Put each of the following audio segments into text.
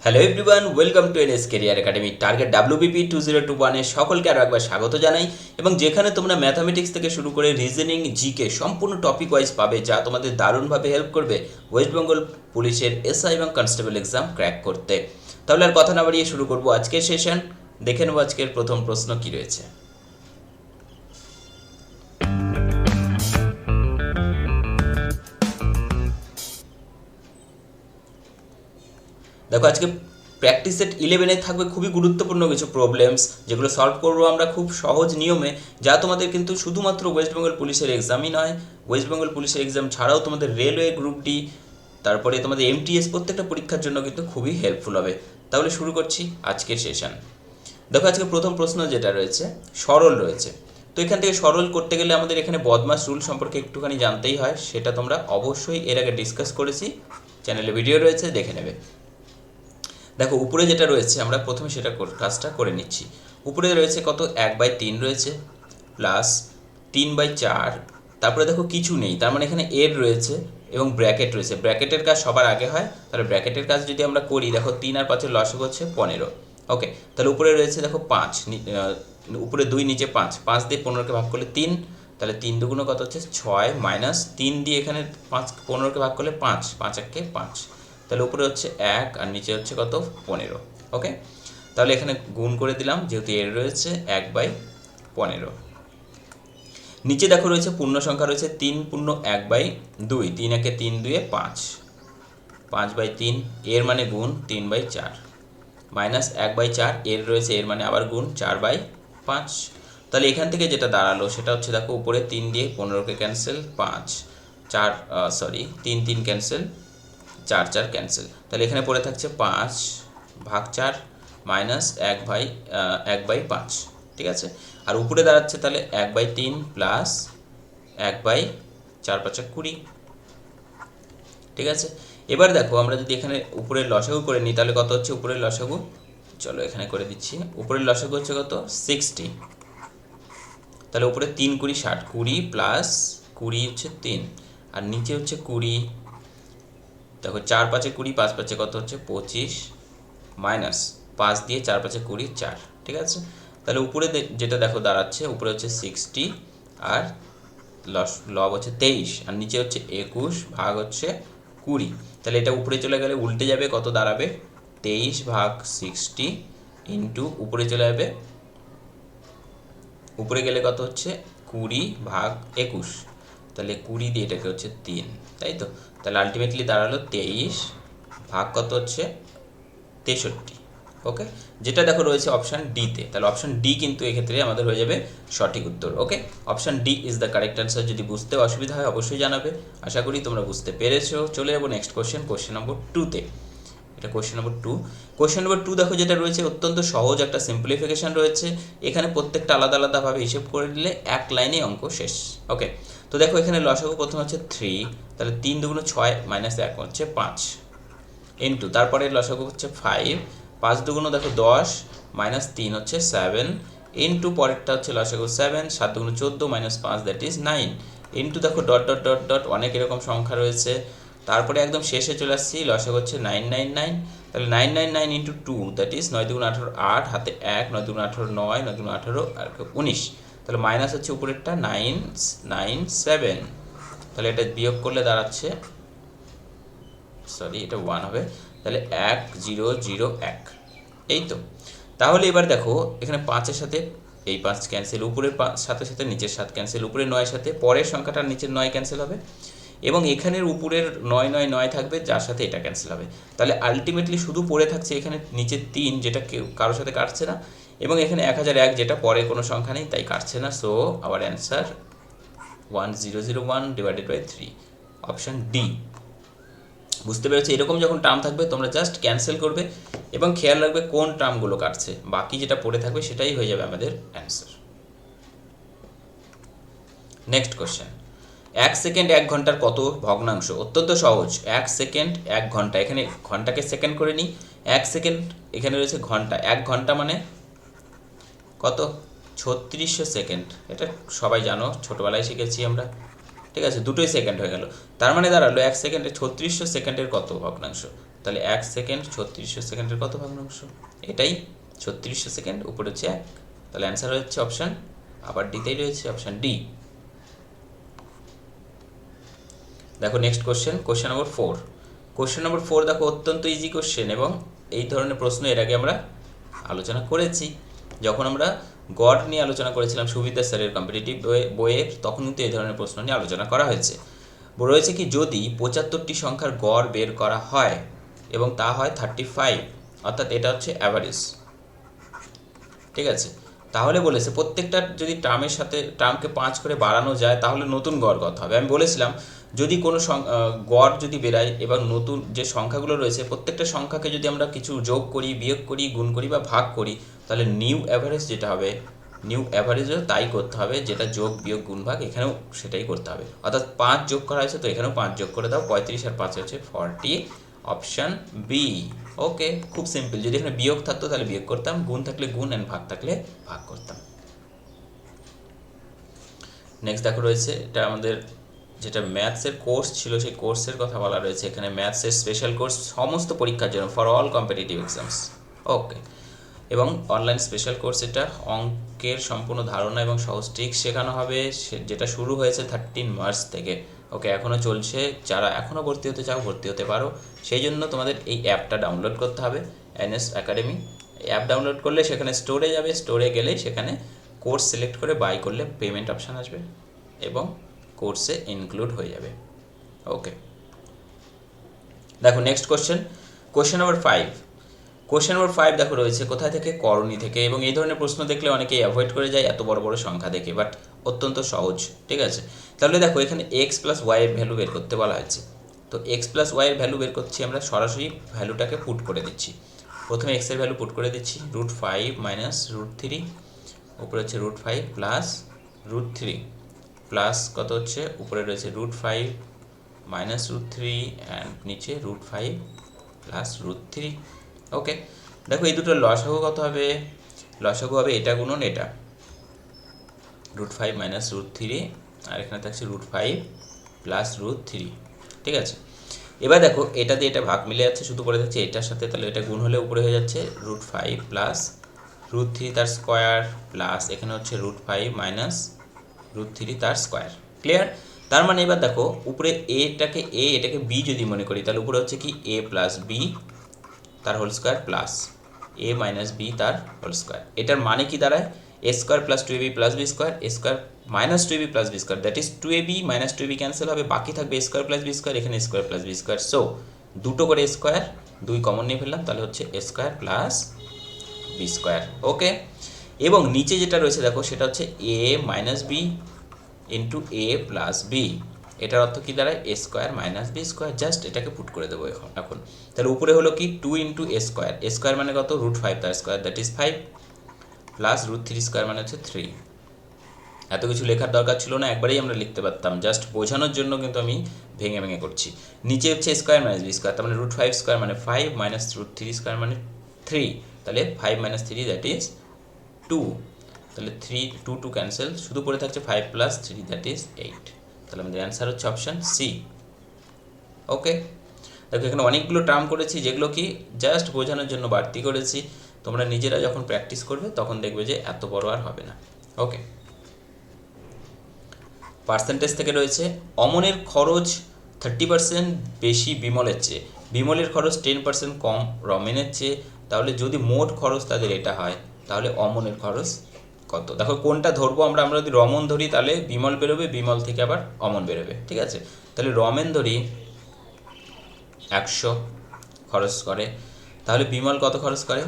Hello everyone, welcome to NS career academy. Target WBP 2021 এর সকলকে আরও একবার স্বাগত জানাই, এবং যেখানে তোমরা ম্যাথামেটিক্স থেকে শুরু করে রিজনিং, জিকে সম্পূর্ণ টপিক ওয়াইজ পাবে, যা তোমাদের দারুণভাবে হেল্প করবে ওয়েস্ট বেঙ্গল পুলিশের এসআই এবং কনস্টেবল এক্সাম ক্র্যাক করতে। তাহলে আর কথা না বাড়িয়ে শুরু করবো আজকের সেশন। দেখে নেবো আজকের প্রথম প্রশ্ন কী রয়েছে। দেখো, আজকে প্র্যাকটিস সেট 11-এ থাকবে খুবই গুরুত্বপূর্ণ কিছু প্রবলেমস, যেগুলো সলভ করবো আমরা খুব সহজ নিয়মে, যা তোমাদের কিন্তু শুধুমাত্র ওয়েস্ট বেঙ্গল পুলিশের এক্সামই নয়, ওয়েস্ট বেঙ্গল পুলিশের এক্সাম ছাড়াও তোমাদের রেলওয়ে গ্রুপ ডি, তারপরে তোমাদের MTS প্রত্যেকটা পরীক্ষার জন্য কিন্তু খুবই হেল্পফুল হবে। তাহলে শুরু করছি আজকের সেশন। দেখো, আজকে প্রথম প্রশ্ন যেটা রয়েছে সরল রয়েছে। তো এখান থেকে সরল করতে গেলে আমাদের এখানে বদমাস রুল সম্পর্কে একটুখানি জানতেই হয়, সেটা তোমরা অবশ্যই এর আগে ডিসকাস করেছি, চ্যানেলে ভিডিও রয়েছে, দেখে নেবে। দেখো, উপরে যেটা রয়েছে আমরা প্রথমে সেটা কাজটা করে নিচ্ছি। উপরে রয়েছে কত, 1/3 রয়েছে প্লাস 3/4, তারপরে দেখো কিছু নেই, তার মানে এখানে এর রয়েছে এবং ব্র্যাকেট রয়েছে। ব্র্যাকেটের কাজ সবার আগে হয়, তাহলে ব্র্যাকেটের কাজ যদি আমরা করি, দেখো 3 আর 5-এর লসাগু হচ্ছে 15। ওকে, তাহলে উপরে রয়েছে দেখো 5, উপরে 2 নিচে 5, 5 দিয়ে 15কে ভাগ করলে 3, তাহলে 3 দুগুণ কত হচ্ছে 6, মাইনাস 3 দিয়ে এখানে 15কে ভাগ করলে 5, 5 একে 5, তাহলে উপরে হচ্ছে 1 আর নিচে হচ্ছে কত 15। ওকে, তাহলে এখানে গুণ করে দিলাম, যেহেতু এর রয়েছে 1/15। নিচে দেখো রয়েছে পূর্ণ সংখ্যা রয়েছে 3 পূর্ণ 1/2, 3 একে 3, 2 5, 5/3, এর মানে গুণ 3/4, মাইনাস 1/4, এর রয়েছে এর মানে আবার গুণ 4/5। তাহলে এখান থেকে যেটা দাঁড়ালো সেটা হচ্ছে, দেখো উপরে 3 দিয়ে 15কে ক্যান্সেল, 5 4 3 3 ক্যান্সেল, 4 4 ক্যান্সেল, তাহলে এখানে পড়ে থাকছে 5/4 মাইনাস 1/5, ঠিক আছে। আর উপরে দাঁড়াচ্ছে তাহলে 1/3 প্লাস 1/4 5 20, ঠিক আছে। এবার দেখো, আমরা যদি এখানে উপরের লসাগু করে নিই, তাহলে কত হচ্ছে উপরের লসাগু, চলো এখানে করে দিচ্ছি। উপরের লসাগু হচ্ছে কত 60, তাহলে উপরে 3 20 60, 20 প্লাস 20 হচ্ছে 3, আর নিচে হচ্ছে 20। দেখো 4 5 20, 5 5 কত হচ্ছে 25, মাইনাস 5 দিয়ে 4 5 20 4, ঠিক আছে। তাহলে উপরে যেটা দেখো দাঁড়াচ্ছে, উপরে হচ্ছে 60 আর লব হচ্ছে 23, আর নিচে হচ্ছে 21 ভাগ হচ্ছে 20, তাহলে এটা উপরে চলে গেলে উল্টে যাবে, কত দাঁড়াবে 23/60 ইন্টু উপরে চলে যাবে, উপরে গেলে কত হচ্ছে 20/21, তাহলে 20 দিয়ে এটাকে হচ্ছে 3, তাই তো। তাহলে আলটিমেটলি দাঁড়ালো 23 ভাগ কত হচ্ছে 63। ওকে, যেটা দেখো রয়েছে অপশান ডিতে, তাহলে অপশান ডি কিন্তু এক্ষেত্রে আমাদের হয়ে যাবে সঠিক উত্তর। Okay, option D is the correct answer. যদি বুঝতে অসুবিধা হয় অবশ্যই জানাবে, আশা করি তোমরা বুঝতে পেরেছো। চলে যাবো নেক্সট কোশ্চেন নম্বর 2-তে। এটা কোশ্চেন নম্বর 2। কোশ্চেন নম্বর 2 দেখো, যেটা রয়েছে অত্যন্ত সহজ একটা সিম্পলিফিকেশন রয়েছে। এখানে প্রত্যেকটা আলাদা আলাদাভাবে হিসেব করে দিলে এক লাইনে অঙ্ক শেষ। ওকে, তো দেখো এখানে লসাগু প্রথম হচ্ছে 3, তাহলে 3 দুগুণ 6 মাইনাস 1 হচ্ছে 5, ইন্টু তারপরে লসাগু হচ্ছে 5, 5 দুগুণ দেখো 10, মাইনাস 3 হচ্ছে 7, ইন্টু পরেরটা হচ্ছে লসাগু 7, 7 দুগুণ 14 মাইনাস 5 দ্যাট ইজ 9, ইন্টু দেখো ডট ডট ডট ডট অনেক এরকম সংখ্যা রয়েছে। তারপরে একদম শেষে চলে আসছি, লসাগু হচ্ছে 999, তাহলে 999 ইন্টু 2 দ্যাট ইজ 9 দুগুণ 18 8, হাতে 1, 9 দুগুণ 18 9, 9 দুগুণ 18 আর 19, তাহলে মাইনাস হচ্ছে উপরেরটা 997, তাহলে এটা বিয়োগ করলে দাঁড়াচ্ছে, সরি এটা 1 হবে, তাহলে 1001, এই তো। তাহলে এবার দেখো এখানে 5-এর সাথে এই 5 ক্যান্সেল, উপরের 5 সাথে সাথে নিচের 7 ক্যান্সেল, উপরের 9-এর সাথে পরের সংখ্যাটার নিচের 9 ক্যান্সেল হবে, এবং এখানের উপরের 9 9 9 থাকবে, যার সাথে এটা ক্যান্সেল হবে। তাহলে আলটিমেটলি শুধু পড়ে থাকছে এখানে নিচের 3, যেটা কারোর সাথে কাটছে না, এবং এখানে 1001, যেটা পরে কোনো সংখ্যা নেই তাই কাটছে না। So our answer 1001/3, option D. বুঝতে পেরেছো? এরকম যখন টার্ম থাকবে তোমরা জাস্ট ক্যান্সেল করবে এবং খেয়াল রাখবে কোন টার্মগুলো কাটছে, বাকি যেটা পড়ে থাকবে সেটাই হয়ে যাবে আমাদের অ্যান্সার। নেক্সট কোশ্চেন, 1 সেকেন্ড 1 ঘন্টার কত ভগ্নাংশ? অত্যন্ত সহজ, 1 সেকেন্ড 1 ঘন্টা, এখানে ঘন্টাকে সেকেন্ড করে নিই, 1 সেকেন্ড এখানে রয়েছে ঘন্টা, 1 ঘন্টা মানে কত 3600 সেকেন্ড, এটা সবাই জানো, ছোটোবেলায় শিখেছি আমরা, ঠিক আছে। দুটোই সেকেন্ড হয়ে গেল, তার মানে দাঁড়ালো 1 সেকেন্ডে 3600 সেকেন্ডের কত ভগ্নাংশ, তাহলে 1 সেকেন্ড 3600 সেকেন্ডের কত ভগ্নাংশ? এটাই 3600 সেকেন্ড, উপরে হচ্ছে 1, তাহলে অ্যান্সার হচ্ছে অপশান আবার ডিতেই রয়েছে অপশান ডি। দেখো next question number 4। Question number 4 দেখো অত্যন্ত ইজি কোশ্চেন, এবং এই ধরনের প্রশ্ন এর আগে আমরা আলোচনা করেছি। যখন আমরা গড় নিয়ে আলোচনা করেছিলাম সুবিদ্যা স্যারের কম্পিটিটিভ বইয়ে, তখন কিন্তু এই ধরনের প্রশ্ন নিয়ে আলোচনা করা হয়েছে। রয়েছে কি, যদি 75টি সংখ্যার গড় বের করা হয় এবং তা হয় 35, অর্থাৎ এটা হচ্ছে অ্যাভারেজ, ঠিক আছে, তাহলে বলেছে প্রত্যেকটা যদি টার্মের সাথে টার্মকে 5 করে বাড়ানো যায় তাহলে নতুন গড় কত হবে। আমি বলেছিলাম যদি কোনো গড় যদি বেরায় এবং নতুন যে সংখ্যাগুলো রয়েছে প্রত্যেকটা সংখ্যাকে যদি আমরা কিছু যোগ করি, বিয়োগ করি, গুণ করি বা ভাগ করি, তাহলে নিউ অ্যাভারেজ যেটা হবে, নিউ অ্যাভারেজও তাই করতে হবে, যেটা যোগ বিয়োগ গুণ ভাগ এখানেও সেটাই করতে হবে। অর্থাৎ 5 যোগ করা হয়েছে তো এখানেও 5 যোগ করে দাও, 35 আর 5 হচ্ছে 40, অপশান বি। ওকে, খুব সিম্পল। যদি এখানে বিয়োগ থাকতো তাহলে বিয়োগ করতাম, গুণ থাকলে গুণ, অ্যান্ড ভাগ থাকলে ভাগ করতাম। নেক্সট দেখো রয়েছে, এটা আমাদের যেটা ম্যাথসের কোর্স ছিল সেই কোর্সের কথা বলা রয়েছে এখানে। ম্যাথসের স্পেশাল কোর্স সমস্ত পরীক্ষার জন্য, ফর অল কম্পিটিটিভ এক্সামস। ওকে, এবং অনলাইন স্পেশাল কোর্স, এটা অঙ্কের সম্পূর্ণ ধারণা এবং সহজ ট্রিক্স শেখানো হবে, যেটা শুরু হয়েছে 13 মার্চ থেকে। ওকে, এখনও চলছে। যারা এখনও ভর্তি হতে চাও ভর্তি হতে পারো। সেই জন্য তোমাদের এই অ্যাপটা ডাউনলোড করতে হবে, NS একাডেমি। অ্যাপ ডাউনলোড করলে সেখানে স্টোরে যাবে, স্টোরে গেলেই সেখানে কোর্স সিলেক্ট করে বাই করলে পেমেন্ট অপশান আসবে এবং কোর্সে ইনক্লুড হয়ে যাবে। ওকে, দেখো next question number 5। Question number 5 দেখো রয়েছে কোথায় থেকে, করণী থেকে। এবং এই ধরনের প্রশ্ন দেখলে অনেকেই অ্যাভয়েড করে যায় এত বড় বড় সংখ্যা দেখে, বাট অত্যন্ত সহজ, ঠিক আছে। তাহলে দেখো এখানে x প্লাস ওয়াই এর ভ্যালু বের করতে বলা হয়েছে। তো x প্লাস ওয়াই এর ভ্যালু বের করছি, আমরা সরাসরি ভ্যালুটাকে পুট করে দিচ্ছি। প্রথমে x এর ভ্যালু পুট করে দিচ্ছি, √5 মাইনাস √3, উপরে হচ্ছে √5 প্লাস √3, প্লাস কত হচ্ছে, উপরে রয়েছে √5 মাইনাস √3 অ্যান্ড নিচে √5 প্লাস √3। ওকে, দেখো এই দুটো লসাগু কত হবে, লসাগু হবে এটা গুণন এটা, √5 মাইনাস √3, আর এখানে থাকছে √5 প্লাস √3, ঠিক আছে। এবার দেখো এটা দিয়ে এটা ভাগ মিলে যাচ্ছে, শুধু পড়ে যাচ্ছে এটার সাথে, তাহলে এটা গুণ হলে উপরে হয়ে যাচ্ছে √5 প্লাস √3 তার স্কোয়ার, প্লাস এখানে হচ্ছে √5 মাইনাস √3 তার স্কোয়ার। ক্লিয়ার? তার মানে এবার দেখো উপরে এটাকে এ, এটাকে বি যদি মনে করি, তাহলে উপরে হচ্ছে কি a প্লাস বি তার whole square plus a minus B তার হোল স্কোয়ার। এটার মানে কি দাঁড়ায়, a square plus 2ab plus B square, a square minus 2ab plus B square, that is 2ab minus 2ab cancel হবে, বাকি থাকবে a square plus B square, এখানে a square plus B square. So দুটো করে a square, 2 common নিয়ে ফেললাম, তাহলে হচ্ছে a square plus B square. Okay, এবং নিচে যেটা রয়েছে দেখো সেটা হচ্ছে a minus B into a plus B. এটার অর্থ কি দাঁড়ায়, a square minus B square. Just এটাকে পুট করে দেবো এখন। তাহলে উপরে হলো কি 2 into a square, a square মানে কত, √5 তার square, that is 5, plus √3 square মানে হচ্ছে 3। এত কিছু লেখার দরকার ছিল না, একবারেই আমরা লিখতে পারতাম, জাস্ট বোঝানোর জন্য কিন্তু আমি ভেঙে ভেঙে করছি। নিচে হচ্ছে স্কোয়ার মাইনাস বি স্কোয়ার, তার মানে √5 স্কোয়ার মানে 5 মাইনাস √3 স্কোয়ার মানে 3, তাহলে 5 মাইনাস 3 দ্যাট ইজ 2, তাহলে 2 ক্যান্সেল, শুধু পড়ে থাকছে 5 প্লাস 3 দ্যাট ইজ 8। তাহলে আমাদের অ্যান্সার হচ্ছে অপশান সি। ওকে, দেখো এখানে অনেকগুলো টার্ম করেছি যেগুলো কি জাস্ট বোঝানোর জন্য বাড়তি করেছি, তোমরা নিজেরা যখন প্র্যাকটিস করবে তখন দেখবে যে এত বড় আর হবে না। ওকে, পার্সেন্টেজ থেকে রয়েছে, অমনের খরচ 30% বেশি বিমলের চেয়ে, বিমলের খরচ 10% কম রমেনের চেয়ে, তাহলে যদি মোট খরচ তাদের এটা হয় তাহলে অমনের খরচ কত। দেখো কোনটা ধরবো আমরা যদি রমন ধরি তাহলে বিমল বেরোবে, বিমল থেকে আবার অমন বেরোবে, ঠিক আছে। তাহলে রমেন ধরি 100 খরচ করে, তাহলে বিমল কত খরচ করে,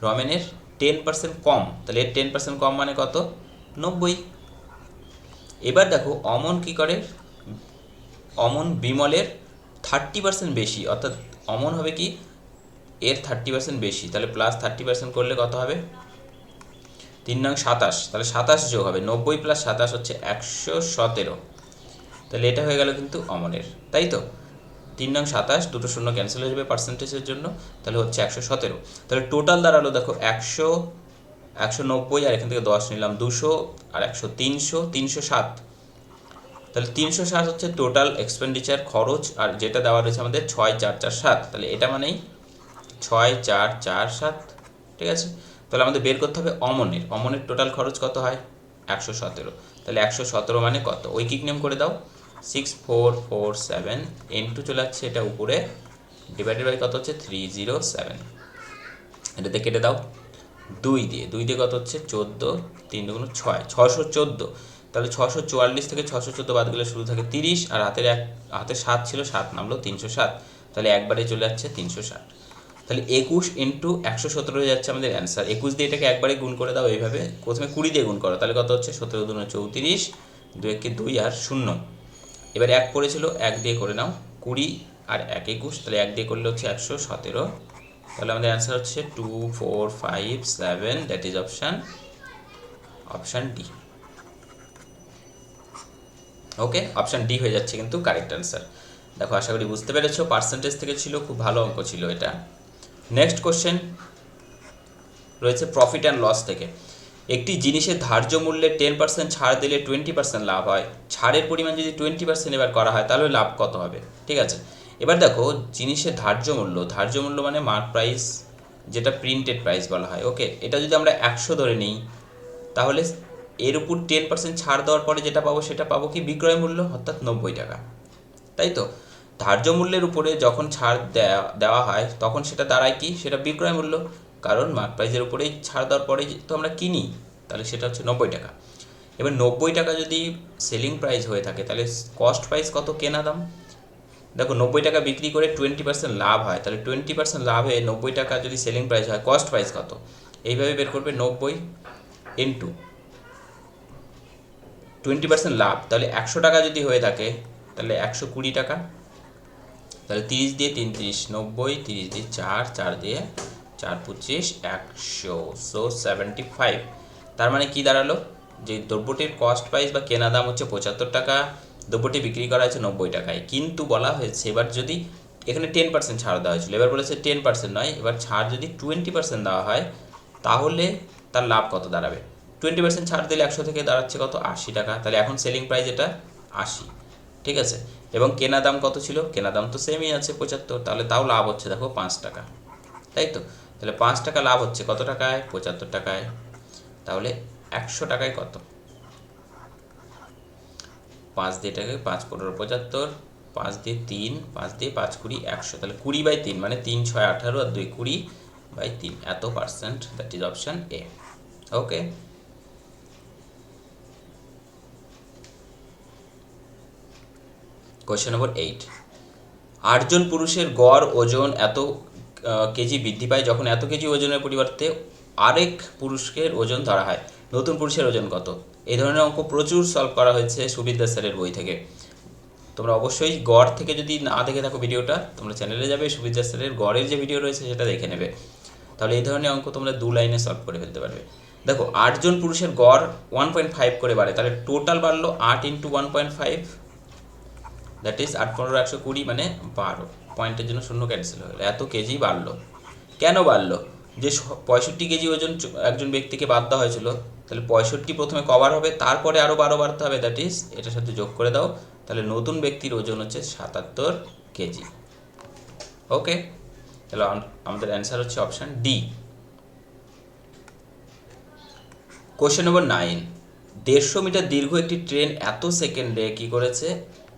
রমেনের 10% কম, তাহলে এর 10% কম মানে কত, 90। এবার দেখো অমন কি করে, অমন বিমলের 30% বেশি, অর্থাৎ অমন হবে কি এর 30% বেশি, তাহলে প্লাস 30% করলে কত হবে, 3 নং 27, তাহলে 27 যোগ হবে, 90 প্লাস 27 হচ্ছে 117, তাহলে এটা হয়ে গেল কিন্তু অমনের, তাই তো। 3 নং 27, দুটো শূন্য ক্যান্সেল হয়ে যাবে পার্সেন্টেজের জন্য, তাহলে হচ্ছে 117। তাহলে টোটাল দাঁড়ালো দেখো 100, 190, আর এখান থেকে 10 নিলাম 200, আর 100 300, 307, তাহলে 360 হচ্ছে টোটাল এক্সপেন্ডিচার খরচ, আর যেটা দেওয়া রয়েছে আমাদের 6447, তাহলে এটা মানেই 6447, ঠিক আছে। তাহলে আমাদের বের করতে হবে অমনের টোটাল খরচ কত হয় 117, তাহলে 117 মানে কত, ঐকিক নিয়ম করে দাও, 6447 ইন্টু চলে যাচ্ছে এটা উপরে ডিভাইডেড বাই কত হচ্ছে 307, এটাতে কেটে দাও 2 দিয়ে কত হচ্ছে 14, 3 দুগুণ 6, 614, তাহলে 644 থেকে 614 বাদ গেলে শুরু থাকে 30, আর হাতে 7 ছিল, 7 নামলো 307, তাহলে একবারে চলে যাচ্ছে 360, তাহলে 21 ইন্টু 117 হয়ে যাচ্ছে আমাদের অ্যান্সার। 21 দিয়ে এটাকে একবারে গুণ করে দাও এইভাবে, প্রথমে 20 দিয়ে গুণ করো, তাহলে কত হচ্ছে 17 দুগুণ 34, 2 একে 2 আর 0, এবার 1 পড়েছিল 1 দিয়ে করে নাও 20 আর 1 21, তাহলে 1 দিয়ে করলে হচ্ছে 117, তাহলে আমাদের অ্যান্সার হচ্ছে 2457, that is option D. Okay, option D হয়ে যাচ্ছে কিন্তু কারেক্ট অ্যান্সার। দেখো আশা করি বুঝতে পেরেছো, পার্সেন্টেজ থেকে ছিল, খুব ভালো অঙ্ক ছিল এটা। নেক্সট কোশ্চেন রয়েছে প্রফিট অ্যান্ড লস থেকে। একটি জিনিসের ধার্য মূল্যে 10% ছাড় দিলে 20% লাভ হয়, ছাড়ের পরিমাণ যদি 20% এবার করা হয় তাহলে লাভ কত হবে, ঠিক আছে। এবার দেখো জিনিসের ধার্য মূল্য মানে মার্ক প্রাইস, যেটা প্রিন্টেড প্রাইস বলা হয়। ওকে, এটা যদি আমরা 100 ধরে নিই, তাহলে এর উপর 10% ছাড় দেওয়ার পরে যেটা পাবো সেটা পাবো কি বিক্রয় মূল্য, অর্থাৎ 90 টাকা, তাই তো। ধার্য মূল্যের উপরে যখন ছাড় দেওয়া হয় তখন সেটা দাঁড়ায় কি, সেটা বিক্রয় মূল্য, কারণ মার্ক প্রাইসের উপরেই ছাড় দেওয়ার পরে তো আমরা কিনি, তাহলে সেটা হচ্ছে 90 টাকা। এবার 90 টাকা যদি সেলিং প্রাইস হয়ে থাকে, তাহলে কস্ট প্রাইস কত, কেনা দাম। দেখো 90 টাকা বিক্রি করে 20% লাভ হয়, তাহলে 20% লাভে 90 টাকা যদি সেলিং প্রাইস হয়, কস্ট প্রাইস কত, এইভাবে বের করবে 90 ইন্টু 20% লাভ, তাহলে 100 টাকা যদি হয়ে থাকে তাহলে 120 টাকা, তাহলে 30 দিয়ে 3 30, 90, 30 দিয়ে 4, 4 দিয়ে 4 25, 100, সো 75। তার মানে কি দাঁড়ালো, যে দ্রব্যটির কস্ট প্রাইস বা কেনা দাম হচ্ছে 75 টাকা, দ্রব্যটি বিক্রি করা হয়েছে 90 টাকায়, কিন্তু বলা হয়েছে এবার যদি এখানে 10% ছাড় দেওয়া হয়েছিল, এবার বলেছে 10% নয়, এবার ছাড় যদি 20% দেওয়া হয় তাহলে তার লাভ কত দাঁড়াবে। 20% ছাড় দিলে 100 থেকে দাঁড়াচ্ছে কত 80 টাকা, তাহলে এখন সেলিং প্রাইস এটা 80, ঠিক আছে। এবং কেনা দাম কত ছিল, কেনা দাম তো সেমই আছে 75, তাহলে তাও লাভ হচ্ছে দেখো 5 টাকা, তাই তো। তাহলে 5 টাকা লাভ হচ্ছে কত টাকায়, 75 টাকায়, তাহলে 100 টাকায় কত, 5 দিয়ে টাকা 5 15 75, 5 দিয়ে 3, 5 দিয়ে 5 20, 100, তাহলে 20/3 মানে 3 6 18 আর 2 20/3, এত percent, that is option A. Okay, question number 8, 8 জন পুরুষের গড় ওজন এত কেজি বৃদ্ধি পায় যখন এত কেজি ওজনের পরিবর্তে আরেক পুরুষের ওজন ধরা হয়, নতুন পুরুষের ওজন কত। এই ধরনের অঙ্ক প্রচুর সলভ করা হয়েছে সুবিদ্যা স্যারের বই থেকে। তোমরা অবশ্যই গড় থেকে যদি না দেখে থাকো ভিডিওটা, তোমরা চ্যানেলে যাবে, সুবিদ্যা স্যারের গড়ের যে ভিডিও রয়েছে সেটা দেখে নেবে, তাহলে এই ধরনের অঙ্ক তোমরা 2 লাইনে সলভ করে ফেলতে পারবে। দেখো 8 জন পুরুষের গড় 1.5 করে বাড়ে, তাহলে টোটাল বাড়লো 8 ইন্টু 1.5, দ্যাট ইজ 8 15 120 মানে 12, পয়েন্টের জন্য শূন্য ক্যান্সেল হয়ে গেলো, এত কেজি বাড়লো। কেন বাড়লো, যে 65 কেজি ওজন একজন ব্যক্তিকে বাদ দেওয়া হয়েছিল, তাহলে 65 প্রথমে কভার হবে, তারপরে আরও 12 বাড়তে হবে, দ্যাট ইজ এটার সাথে যোগ করে দাও, তাহলে নতুন ব্যক্তির ওজন হচ্ছে 77 কেজি। ওকে, তাহলে আমাদের অ্যান্সার হচ্ছে option D. Question number 9, 150 metre দীর্ঘ একটি ট্রেন এত সেকেন্ডে কি করেছে,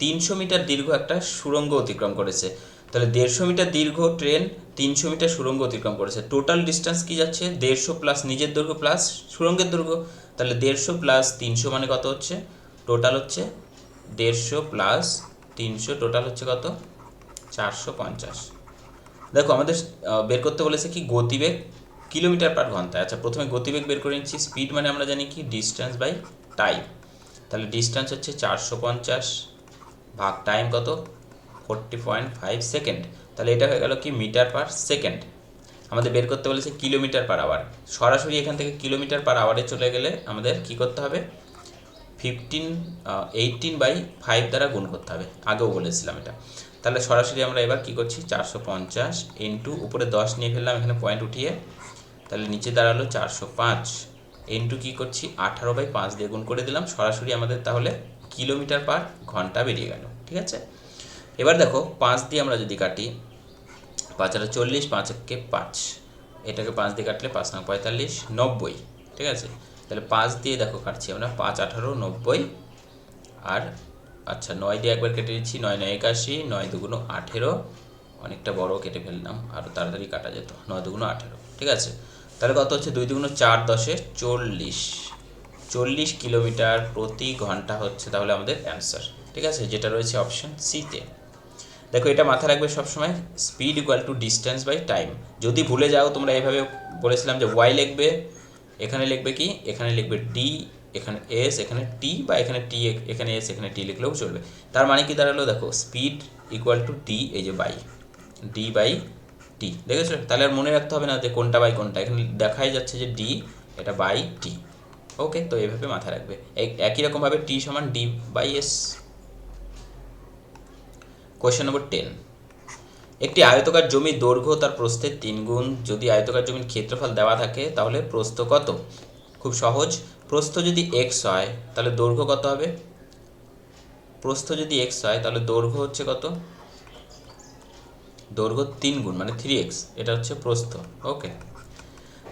300 মিটার দীর্ঘ একটা সুড়ঙ্গ অতিক্রম করেছে। তাহলে 150 মিটার দীর্ঘ ট্রেন 300 মিটার সুড়ঙ্গ অতিক্রম করেছে, টোটাল ডিস্টেন্স কি যাচ্ছে 150 প্লাস নিজের দৈর্ঘ্য প্লাস সুড়ঙ্গের দৈর্ঘ্য, তাহলে 150 প্লাস 300 মানে কত হচ্ছে, টোটাল হচ্ছে 150 প্লাস 300, টোটাল হচ্ছে কত 450। দেখো আমাদের বের করতে বলেছে কি গতিবেগ কিলোমিটার পার ঘন্টায়। আচ্ছা প্রথমে গতিবেগ বের করে নিচ্ছি, স্পিড মানে আমরা জানি কি ডিস্টেন্স বাই টাইম, তাহলে ডিস্টেন্স হচ্ছে 450 ভাগ টাইম কত 40.5 সেকেন্ড, তাহলে এটা হয়ে গেল কি মিটার পার সেকেন্ড। আমাদের বের করতে বলেছে কিলোমিটার পার আওয়ার, সরাসরি এখান থেকে কিলোমিটার পার আওয়ারে চলে গেলে আমাদের কি করতে হবে 18/5 দ্বারা গুণ করতে হবে, আগেও বলেছিলাম এটা। তাহলে সরাসরি আমরা এবার কি করছি 450 ইন্টু উপরে 10 নিয়ে ফেললাম এখানে পয়েন্ট উঠিয়ে, তাহলে নিচে দাঁড়ালো 405 ইন্টু কী করছি 18/5 দিয়ে গুণ করে দিলাম, সরাসরি আমাদের তাহলে কিলোমিটার পার ঘন্টা বেরিয়ে গেল। ঠিক আছে, এবার দেখো 5 দিয়ে আমরা যদি কাটি, 5 আর 40, 5 একে 5, এটাকে 5 দিয়ে কাটলে 5 নং 45, 90। ঠিক আছে, তাহলে 5 দিয়ে দেখো কাটছি আমরা, 5 18 90, আর আচ্ছা 9 দিয়ে একবার কেটে দিচ্ছি, 9 9 81, 9 দুগুণ 18, অনেকটা বড় কেটে ফেললাম, আরও তাড়াতাড়ি কাটা যেত, 9 দুগুণ 18। ঠিক আছে, তাহলে কত হচ্ছে, 2 দুগুণ 4, 10 40, 40 কিলোমিটার প্রতি ঘন্টা হচ্ছে তাহলে আমাদের অ্যান্সার। ঠিক আছে, যেটা রয়েছে অপশন সিতে। দেখো এটা মাথায় রাখবে সবসময়, speed equal to distance by time. যদি ভুলে যাও তোমরা এইভাবে বলেছিলাম যে ওয়াই লিখবে, এখানে লিখবে কি, এখানে লিখবে ডি, এখানে এস, এখানে টি, বা এখানে টি, এখানে এস, এখানে টি লিখলেও চলবে। তার মানে কি দাঁড়ালো, দেখো স্পিড ইকুয়াল টু ডি, এই যে বাই ডি বাই টি, দেখেছো? তাহলে আর মনে রাখতে হবে না যে কোনটা বাই কোনটা, এখানে দেখাই যাচ্ছে যে ডি, এটা বাই টি। ওকে, তো এইভাবে মাথায় রাখবে। একই রকমভাবে টি সমান D by S. Question number 10, একটি আয়তকার জমির দৈর্ঘ্য তার প্রস্থের 3 গুণ। যদি আয়তকার জমির ক্ষেত্রফল দেওয়া থাকে তাহলে প্রস্থ কত? খুব সহজ, প্রস্থ যদি এক্স হয় তাহলে দৈর্ঘ্য কত হবে? প্রস্থ যদি এক্স হয় তাহলে দৈর্ঘ্য হচ্ছে কত? দৈর্ঘ্য 3 গুণ মানে 3x, এটা হচ্ছে প্রস্থ। ওকে,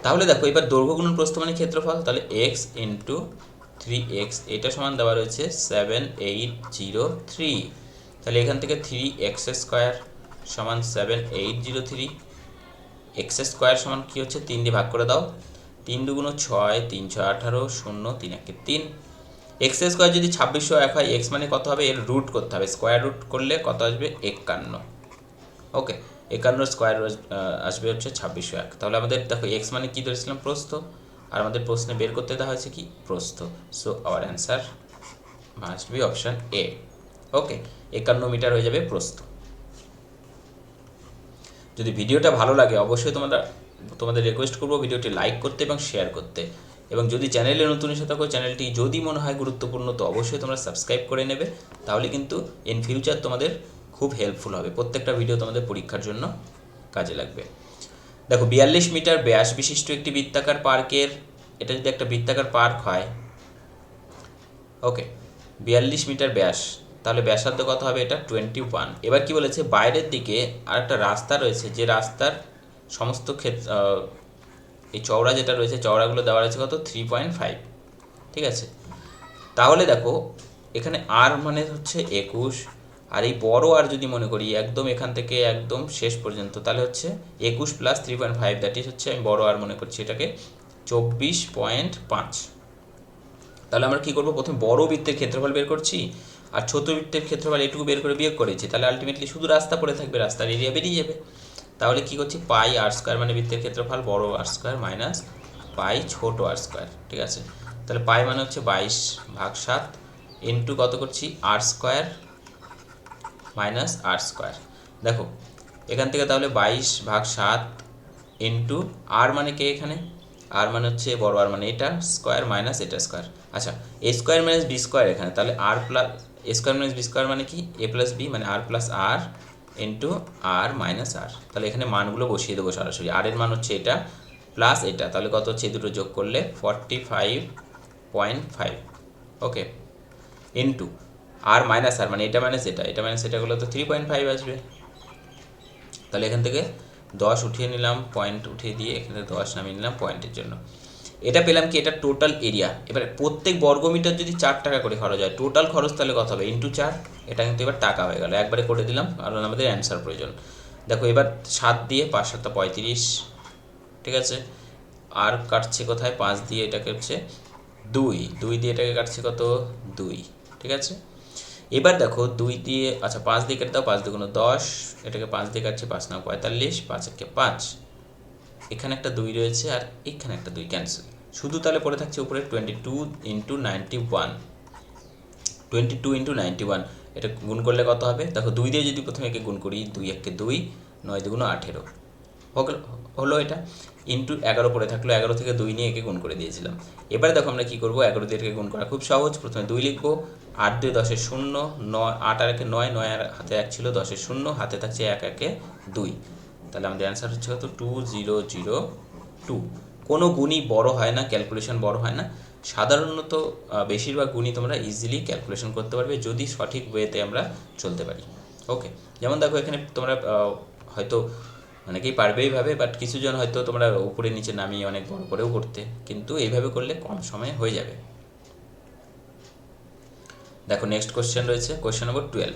তাহলে দেখো এবার দৈর্ঘ্য গুণন প্রস্থ মানে ক্ষেত্রফল, তাহলে এক্স ইন্টু 3x, এটা সমান দেওয়া রয়েছে 7803। তাহলে এখান থেকে 3x স্কোয়ার সমান 7803, এক্স স্কোয়ার সমান কী হচ্ছে, 3 দিয়ে ভাগ করে দাও, 3 দুগুণ 6, 3 6 18, 0 3 1 3। এক্স স্কোয়ার যদি 2601 হয়, এক্স মানে কত হবে, এর রুট করতে হবে, স্কোয়ার রুট করলে কত আসবে, 51। ওকে, 51 স্কোয়ার আসবে হচ্ছে 2601। তাহলে আমাদের দেখো এক্স মানে কী ধরেছিলাম, প্রস্থ, আর আমাদের প্রশ্নে বের করতে দেওয়া হয়েছে কি, প্রস্থ। So our answer must be option A. Okay, 51 metre হয়ে যাবে প্রস্থ। যদি ভিডিওটা ভালো লাগে অবশ্যই তোমাদের রিকোয়েস্ট করবো ভিডিওটি লাইক করতে এবং শেয়ার করতে, এবং যদি চ্যানেলে নতুন এসে থাকো, চ্যানেলটি যদি মনে হয় গুরুত্বপূর্ণ তো অবশ্যই তোমরা সাবস্ক্রাইব করে নেবে, তাহলে কিন্তু ইন ফিউচার তোমাদের খুব হেল্পফুল হবে, প্রত্যেকটা ভিডিও তোমাদের পরীক্ষার জন্য কাজে লাগবে। দেখো 42 মিটার ব্যাস বিশিষ্ট একটি বৃত্তাকার পার্কের, এটা যদি একটা বৃত্তাকার পার্ক হয়, ওকে 42 মিটার ব্যাস, তাহলে ব্যাসার্ধ কত হবে, এটা 21। এবার কি বলেছে, বাইরের দিকে আরেকটা রাস্তা রয়েছে, যে রাস্তার সমস্ত এই চওড়া যেটা রয়েছে, চওড়াগুলো দেওয়া রয়েছে কত, 3.5। ঠিক আছে, তাহলে দেখো এখানে আর মানে হচ্ছে 21, আর এই বড় আর যদি মনে করি একদম এখান থেকে একদম শেষ পর্যন্ত, তাহলে হচ্ছে 21 প্লাস 3.5, দ্যাট ইজ হচ্ছে, আমি বড় আর মনে করছি এটাকে 24.5। তাহলে আমরা কী করবো, প্রথমে বড় বৃত্তের ক্ষেত্রফল বের করছি, আর ছোট বৃত্তের ক্ষেত্রফল এটুকু বের করে বিয়োগ করেছি, তাহলে আলটিমেটলি শুধু রাস্তা পড়ে থাকবে, রাস্তার এরিয়া বেরিয়ে যাবে। তাহলে কী করছি, পাই আর স্কোয়ার মানে বৃত্তের ক্ষেত্রফল বড় আর স্কোয়ার মাইনাস পাই ছোট আর স্কোয়ার। ঠিক আছে, তাহলে পাই মানে হচ্ছে 22/7 ইন্টু কত করছি, আর স্কোয়ার মাইনাস আর স্কোয়ার। দেখো এখান থেকে তাহলে 22/7 ইন্টু আর মানে কে, এখানে আর মানে হচ্ছে বড় আর মানে এটা স্কোয়ার মাইনাস এটা স্কোয়ার। আচ্ছা, এ স্কোয়ার মাইনাস বি স্কোয়ার এখানে, তাহলে আর প্লাস এ স্কোয়ার মাইনাস বি স্কোয়ার মানে কি, এ প্লাস বি মানে আর প্লাস আর ইন্টু আর মাইনাস আর। তাহলে এখানে মানগুলো বসিয়ে দেবো সরাসরি, আর এর মান হচ্ছে এটা প্লাস এটা, তাহলে কত হচ্ছে, এই দুটো যোগ করলে 45.5। ওকে, ইন্টু আর মাইনাস আর মানে এটা মাইনাস এটা, এটা মাইনাস এটা করলে তো 3.5 আসবে। তাহলে এখান থেকে 10 উঠিয়ে নিলাম, পয়েন্ট উঠিয়ে দিয়ে এখানে 10 নামিয়ে নিলাম পয়েন্টের জন্য। এটা পেলাম কি, এটা টোটাল এরিয়া। এবার প্রত্যেক বর্গমিটার যদি 4 টাকা করে খরচ হয়, টোটাল খরচ তাহলে কত হবে, ইন্টু 4, এটা কিন্তু এবার টাকা হয়ে গেল, একবারে করে দিলাম, কারণ আমাদের অ্যান্সার প্রয়োজন। দেখো এবার 7 দিয়ে 5 7 35। ঠিক আছে, আর কাটছে কোথায়, 5 দিয়ে এটাকে হচ্ছে 2 দিয়ে এটাকে কাটছে কত, 2। ঠিক আছে, এবার দেখো 2 দিয়ে, আচ্ছা 5 দিয়ে কেটে দাও, 5 দুগুণ 10, এটাকে 5 দিয়ে কাটছে, 5 9 45, 5 1 5, এখানে একটা 2 রয়েছে আর এখানে একটা 2 ক্যান্সেল, শুধু তাহলে পড়ে থাকছে উপরে 22 ইন্টু 91, 22 ইন্টু 91, এটা গুণ করলে কত হবে, দেখো 2 দিয়ে যদি প্রথমে একে গুণ করি, 2 1 2, 9 দুগুণ 18 হলো, এটা ইন্টু 11 পড়ে থাকলো, 11 থেকে 2 নিয়ে একে গুণ করে দিয়েছিলাম। এবারে দেখো আমরা কী করবো, 11 দিয়ে এটাকে গুণ করা খুব সহজ, প্রথমে 2 লিখবো, 8 2 10 0, 9 8 আর 1 9, 9 আর হাতে 1 ছিল, 10 0, হাতে থাকছে 1 1 2, তাহলে আমাদের অ্যান্সার হচ্ছে কত, 2002। কোনো গুণই বড় হয় না, ক্যালকুলেশন বড় হয় না, সাধারণত বেশিরভাগ গুণই তোমরা ইজিলি ক্যালকুলেশন করতে পারবে যদি সঠিক ওয়েতে আমরা চলতে পারি। ওকে, যেমন দেখো এখানে তোমরা হয়তো অনেকেই পারবেই ভাবে, বাট কিছুজন হয়তো তোমরা উপরে নিচে নামিয়ে অনেক বড় করেও করতে, কিন্তু এইভাবে করলে কম সময়ে হয়ে যাবে। দেখো নেক্সট কোশ্চেন রয়েছে কোশ্চেন নম্বর 12।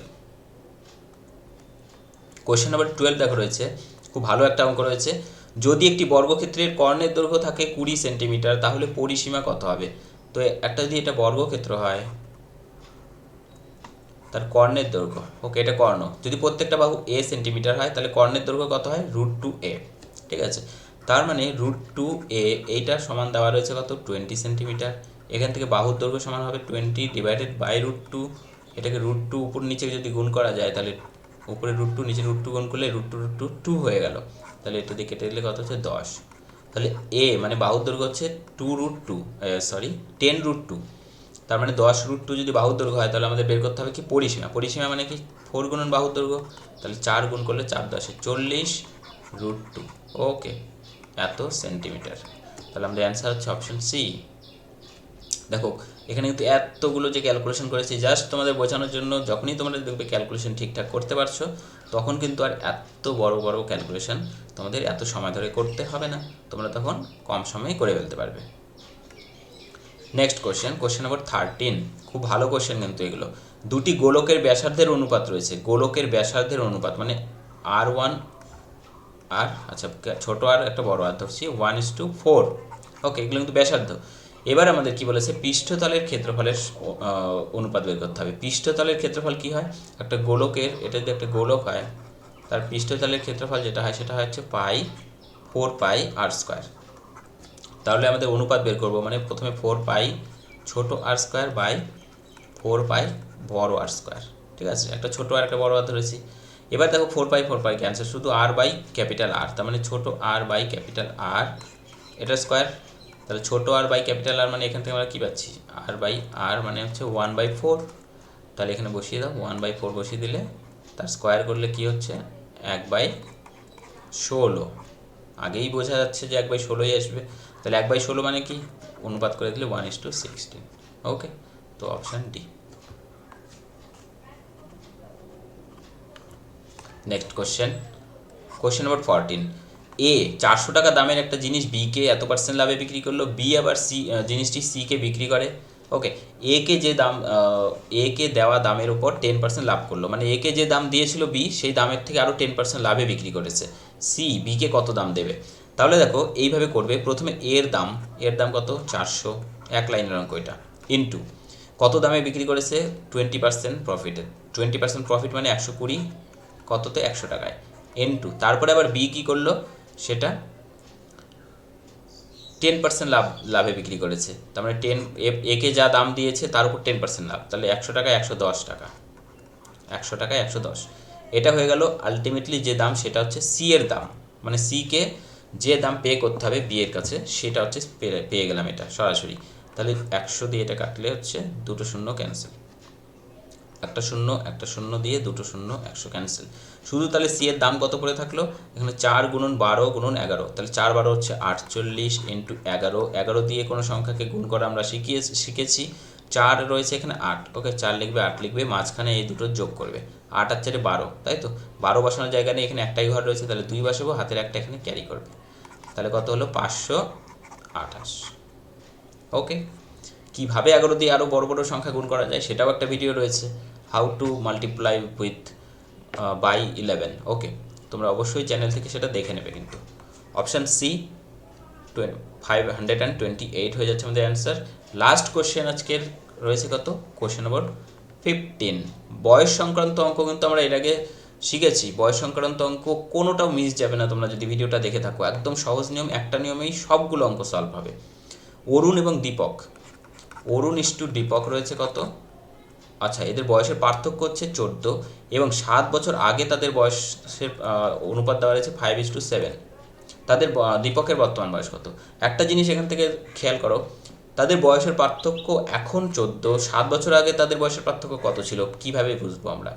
কোশ্চেন নম্বর 12 দেখো রয়েছে, খুব ভালো একটা অঙ্ক রয়েছে। যদি একটি বর্গক্ষেত্রের কর্ণের দৈর্ঘ্য থাকে 20 সেন্টিমিটার তাহলে পরিসীমা কত হবে? তো একটা যদি এটা বর্গক্ষেত্র হয়, তার কর্ণের দৈর্ঘ্য, ওকে এটা কর্ণ, যদি প্রত্যেকটা বাহু a সেন্টিমিটার হয় তাহলে কর্ণের দৈর্ঘ্য কত হয়? √2a। ঠিক আছে, তার মানে √2a এইটার সমান দেওয়া রয়েছে কত? 20 সেন্টিমিটার। এখান থেকে বাহুর দৈর্ঘ্য সমান হবে 20 ডিভাইডেড বাই √2। এটাকে √2 উপর নিচে যদি গুণ করা যায় তাহলে উপরে √2 নিচে √2 গুণ করলে √2 হয়ে গেল, তাহলে এটা দিয়ে কেটে দিলে কত হচ্ছে? 10। তাহলে a মানে বাহুর দৈর্ঘ্য হচ্ছে 10√2, তার মানে 10√2 যদি বাহুর দৈর্ঘ্য হয় তাহলে আমাদের বের করতে হবে কি? পরিসীমা। পরিসীমা মানে কি? 4 গুণন বাহুর দৈর্ঘ্য, তাহলে 4 গুণ করলে 4 10 40√2। ওকে, এত সেন্টিমিটার। তাহলে আমাদের অ্যান্সার হচ্ছে অপশন সি। দেখো এখানে কিন্তু এতগুলো যে ক্যালকুলেশন করেছি জাস্ট তোমাদের বোঝানোর জন্য। যখনই তোমরা দেখবে ক্যালকুলেশন ঠিকঠাক করতে পারছো তখন কিন্তু আর এত বড় বড় ক্যালকুলেশন তোমাদের এত সময় ধরে করতে হবে না, তোমরা তখন কম সময়ে করে ফেলতে পারবে। Next question, question number 13। খুব ভালো কোশ্চেন কিন্তু এগুলো। দুটি গোলকের ব্যাসার্ধের অনুপাত রয়েছে। গোলকের ব্যাসার্ধের অনুপাত মানে R1 আর আচ্ছা ছোট আর একটা বড় আর ধরছি 1:4। ওকে, এগুলো কিন্তু ব্যাসার্ধ। এবার আমাদের কি বলেছে? পৃষ্ঠতলের ক্ষেত্রফলের অনুপাত বের করতে হবে। পৃষ্ঠতলের ক্ষেত্রফল কি হয়? একটা গোলকের, এটা যদি একটা গোলক হয় তার পৃষ্ঠতলের ক্ষেত্রফল যেটা হয় সেটা হচ্ছে 4πr²। তাহলে আমাদের অনুপাত বের করব, মানে প্রথমে 4π ছোট r² বাই 4π বড় r²। ঠিক আছে, একটা ছোট আর একটা বড় আর ধরেছি। এবার দেখো 4π ক্যান্সেল, শুধু r বাই ক্যাপিটাল R, তার মানে ছোট r বাই ক্যাপিটাল R এটা স্কোয়ার। তাহলে ছোট r বাই ক্যাপিটাল R মানে এখান থেকে আমরা কী পাচ্ছি? r বাই R মানে হচ্ছে 1/4। তাহলে এখানে বসিয়ে দাও, 1/4 বসিয়ে দিলে তার স্কোয়ার করলে কি হচ্ছে? 1/16। আগেই বোঝা যাচ্ছে যে 1/16ই আসবে। তাহলে 1/16 মানে কি? অনুপাত করে দিলে 1:16। ওকে, তো option D. Next question, question number 14। এ 400 টাকা দামের একটা জিনিস বিকে এত % লাভে বিক্রি করলো, বি আবার জিনিসটি সিকে বিক্রি করে। ওকে, একে দেওয়া দামের উপর 10% লাভ করলো, মানে একে যে দাম দিয়েছিল বি সেই দামের থেকে আরও 10% লাভে বিক্রি করেছে। সি বিকে কত দাম দেবে? তাহলে দেখো এইভাবে করবে, প্রথমে এর দাম কত? 400, এক লাইনের অঙ্ক এটা, ইন্টু কত দামে বিক্রি করেছে? 20% প্রফিটে। 20% প্রফিট মানে 120, কততে? 100 টাকায়, ইন্টু তারপরে আবার বি কী করলো? সেটা 10% লাভে বিক্রি করেছে, তার মানে একে যা দাম দিয়েছে তার উপর 10% লাভ, তাহলে 100 টাকায় 110 টাকা, 100 টাকায় 110। এটা হয়ে গেল আলটিমেটলি যে দাম সেটা হচ্ছে সি এর দাম, মানে সিকে যে দাম পে করতে হবে বি এর কাছে সেটা হচ্ছে পেয়ে গেলাম এটা সরাসরি। তাহলে 100 দিয়ে এটা কাটলে হচ্ছে দুটো শূন্য ক্যান্সেল, একটা শূন্য দিয়ে দুটো শূন্য 100 ক্যান্সেল। শুধু তাহলে সি এর দাম কত পড়ে থাকলো? এখানে 4 গুণন 12 গুণন 11, তাহলে 4 12 হচ্ছে 48 ইন্টু 11। 11 দিয়ে কোনো সংখ্যাকে গুণ করা আমরা শিখেছি। 4 রয়েছে এখানে 8, ওকে 4 লিখবে 8 লিখবে, মাঝখানে এই দুটো যোগ করবে, 8 আর 4 12, তাই তো? 12 বসানোর জায়গা নেই, এখানে একটাই ঘর রয়েছে, তাহলে 2 বসাবো, হাতের একটা এখানে ক্যারি করবে, তাহলে কত হলো? 528। ওকে, কীভাবে 11 দিয়ে আরও বড় বড় সংখ্যা গুণ করা যায় সেটাও একটা ভিডিও রয়েছে, how to multiply with by 11। Okay, তোমরা অবশ্যই চ্যানেল থেকে সেটা দেখে নেবে। কিন্তু অপশান সি 528 হয়ে যাচ্ছে আমাদের অ্যান্সার। লাস্ট কোশ্চেন আজকের রয়েছে কত? Question number 15। বয়স সংক্রান্ত অঙ্ক কিন্তু আমরা এর আগে শিখেছি। বয়স সংক্রান্ত অঙ্ক কোনোটাও মিস যাবে না তোমরা যদি ভিডিওটা দেখে থাকো, একদম সহজ নিয়ম, একটা নিয়মেই সবগুলো অঙ্ক সলভ হবে। অরুণ এবং দীপক, অরুণ ইস্টু দীপক রয়েছে কত? আচ্ছা, এদের বয়সের পার্থক্য হচ্ছে 14 এবং 7 বছর আগে তাদের বয়সের অনুপাত দেওয়া রয়েছে 5:7। তাদের দীপকের বর্তমান বয়স কত? একটা জিনিস এখান থেকে খেয়াল করো, তাদের বয়সের পার্থক্য এখন 14, 7 বছর আগে তাদের বয়সের পার্থক্য কত ছিল? কিভাবে বুঝবো আমরা?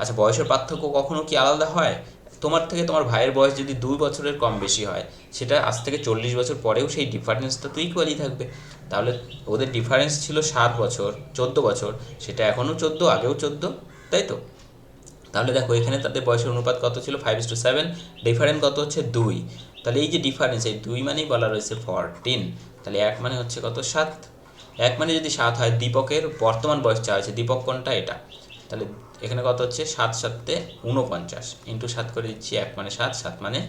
আচ্ছা, বয়সের পার্থক্য কখনো কি আলাদা হয়? তোমার থেকে তোমার ভাইয়ের বয়স যদি 2 বছরের কম বেশি হয়, সেটা আজ থেকে 40 বছর পরেও সেই ডিফারেন্সটা তো ইকুয়ালি থাকবে। তাহলে ওদের ডিফারেন্স ছিল 7 বছর, 14 বছর, সেটা এখনও 14, আগেও 14, তাই তো? তাহলে দেখো এখানে তাদের বয়সের অনুপাত কত ছিল, 5:7, ডিফারেন্স কত হচ্ছে 2। তাহলে এই যে ডিফারেন্স, এই 2 মানেই বলা রয়েছে 14। তাহলে 1 মানে হচ্ছে কত, 7। 1 মানে যদি 7 হয়, দীপকের বর্তমান বয়স চা হয়েছে, দীপক কোনটা, এটা। তাহলে এখানে কত হচ্ছে, 7 7 49, ইন্টু 7 করে দিচ্ছি, 1 মানে 7, 7 মানে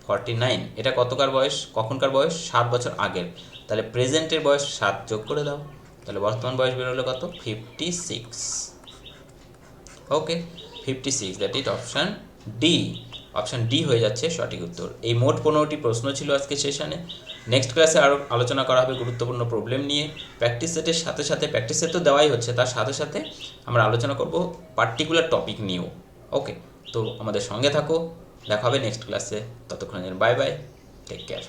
49। এটা কতকার বয়স, কখনকার বয়স, 7 বছর আগের। তাহলে প্রেজেন্টের বয়স 7 যোগ করে দাও, তাহলে বর্তমান বয়স বেরোলো কত, 56। ওকে, 56, that is option D. Option D হয়ে যাচ্ছে সঠিক উত্তর। এই মোট 15টি প্রশ্ন ছিল আজকে সেশনে। নেক্সট ক্লাসে আরও আলোচনা করা হবে গুরুত্বপূর্ণ প্রবলেম নিয়ে। প্র্যাকটিস সেটের সাথে সাথে, প্র্যাকটিস সেট তো দেওয়াই হচ্ছে, তার সাথে সাথে আমরা আলোচনা করব পার্টিকুলার টপিক নিয়েও। ওকে, তো আমাদের সঙ্গে থাকো, দেখা হবে নেক্সট ক্লাসে। ততক্ষণের বাই বাই, টেক কেয়ার।